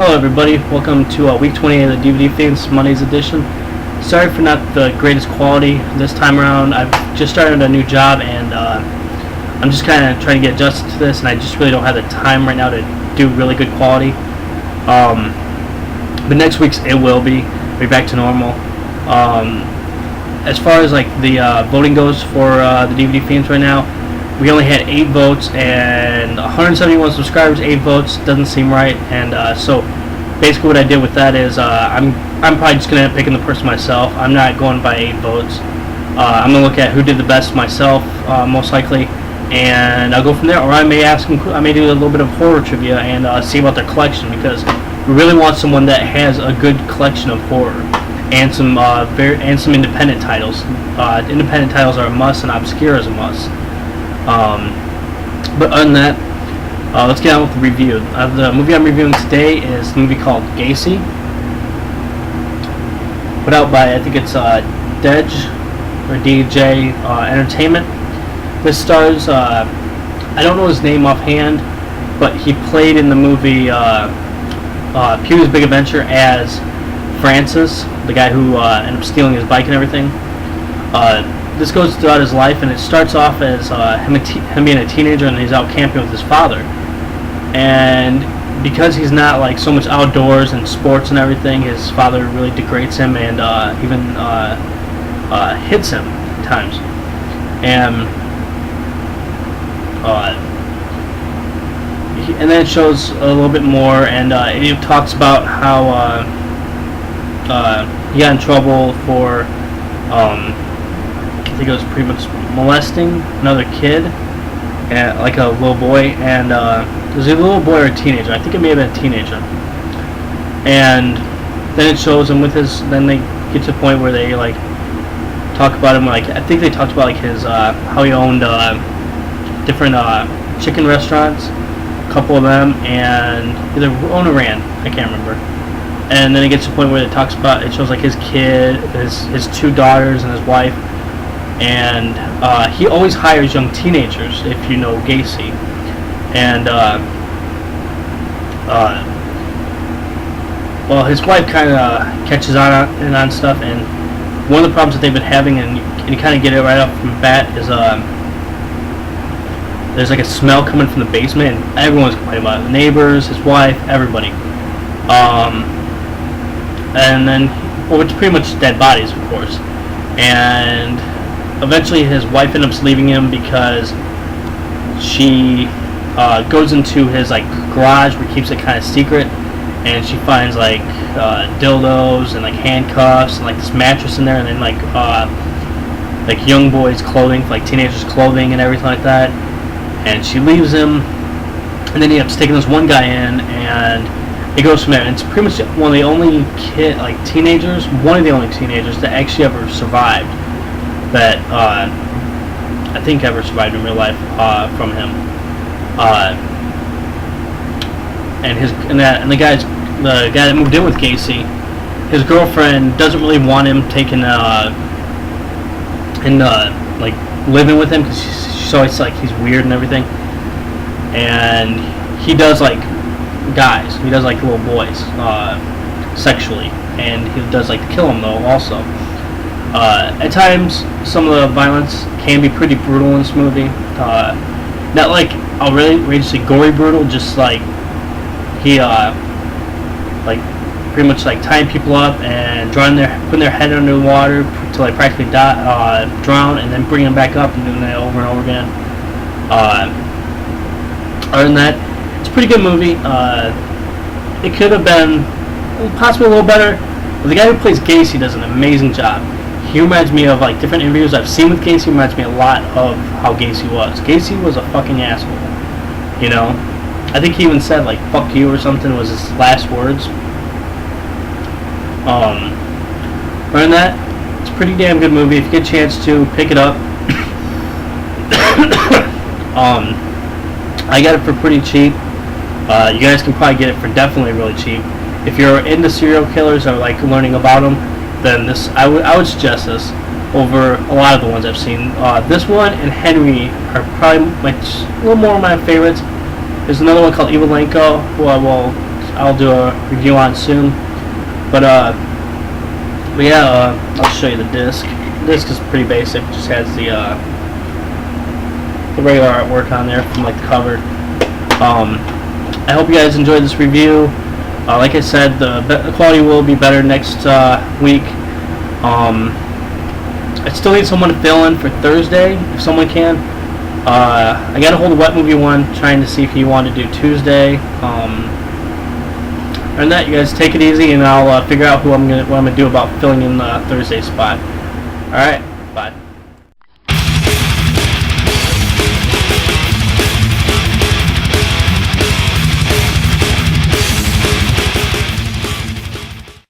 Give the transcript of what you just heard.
Hello everybody, welcome to week 28 of the DVDFiend Monday's edition. Sorry for not the greatest quality this time around. I've just started a new job and I'm just kind of trying to get adjusted to this, and I just really don't have the time right now to do really good quality. But next week's it will be back to normal. As far as like the voting goes for the DVDFiends right now, we only had 8 votes and 171 subscribers. 8 votes doesn't seem right, and so basically what I did with that is I'm probably just gonna end up picking the person myself. I'm not going by 8 votes. I'm gonna look at who did the best myself, most likely, and I'll go from there. Or I may ask them. I may do a little bit of horror trivia and see about their collection, because we really want someone that has a good collection of horror and some independent titles. Independent titles are a must, and obscure is a must. But other than that, let's get on with the review. The movie I'm reviewing today is a movie called Gacy, put out by, I think it's DJ Entertainment. This stars, I don't know his name offhand, but he played in the movie Pee-wee's Big Adventure as Francis, the guy who ended up stealing his bike and everything. This goes throughout his life, and it starts off as him being a teenager, and he's out camping with his father. And because he's not like so much outdoors and sports and everything, his father really degrades him and even hits him at times. And then it shows a little bit more, and it talks about how he got in trouble for I think it was pretty much molesting another kid, like a little boy, and was it a little boy or a teenager? I think it may have been a teenager. And then it shows him with his. Then they get to the point where they like talk about him. Like, I think they talked about like his how he owned different chicken restaurants, a couple of them, and either owned or ran. I can't remember. And then it gets to the point where it talks about. It shows like his kid, his 2 daughters, and his wife. And he always hires young teenagers, if you know Gacy. And well, his wife kind of catches on stuff, and one of the problems that they've been having, and you kind of get it right off from the bat, is there's like a smell coming from the basement, and everyone's complaining about it. The neighbors, his wife, everybody. And then, well, it's pretty much dead bodies, of course. And eventually his wife ends up leaving him because she goes into his like garage where he keeps it kind of secret, and she finds like dildos and like handcuffs and like this mattress in there, and then like young boys' clothing, like teenagers' clothing and everything like that. And she leaves him, and then he ends up taking this one guy in, and it goes from there. And it's pretty much one of the only one of the only teenagers that actually ever survived. That I think ever survived in real life from him, and the guy that moved in with Gacy, his girlfriend doesn't really want him taking like living with him, because she's always like he's weird and everything, and he does like guys, he does like little boys sexually, and he does like to kill them though also. At times, some of the violence can be pretty brutal in this movie. Not like outrageously gory brutal, just like he like pretty much like tying people up and putting their head under the water till they practically drown, and then bringing them back up and doing that over and over again. Other than that, it's a pretty good movie. It could have been possibly a little better, but the guy who plays Gacy does an amazing job. He reminds me of like different interviews I've seen with Gacy. Reminds me a lot of how Gacy was. Gacy was a fucking asshole, you know. I think he even said like "fuck you" or something was his last words. Other than that, it's a pretty damn good movie. If you get a chance to pick it up, I got it for pretty cheap. You guys can probably get it for definitely really cheap. If you're into serial killers or like learning about them, then I would suggest this over a lot of the ones I've seen. This one and Henry are probably a little more of my favorites. There's another one called Evelenko, who I will I'll do a review on soon. But yeah, I'll show you the disc. The disc is pretty basic. Just has the regular artwork on there from like the cover. I hope you guys enjoyed this review. Like I said, the quality will be better next week. I still need someone to fill in for Thursday, if someone can. I got a hold of Wet Movie 1, trying to see if he wanted to do Tuesday. Other than that, you guys take it easy, and I'll figure out what I'm gonna do about filling in the Thursday spot. All right.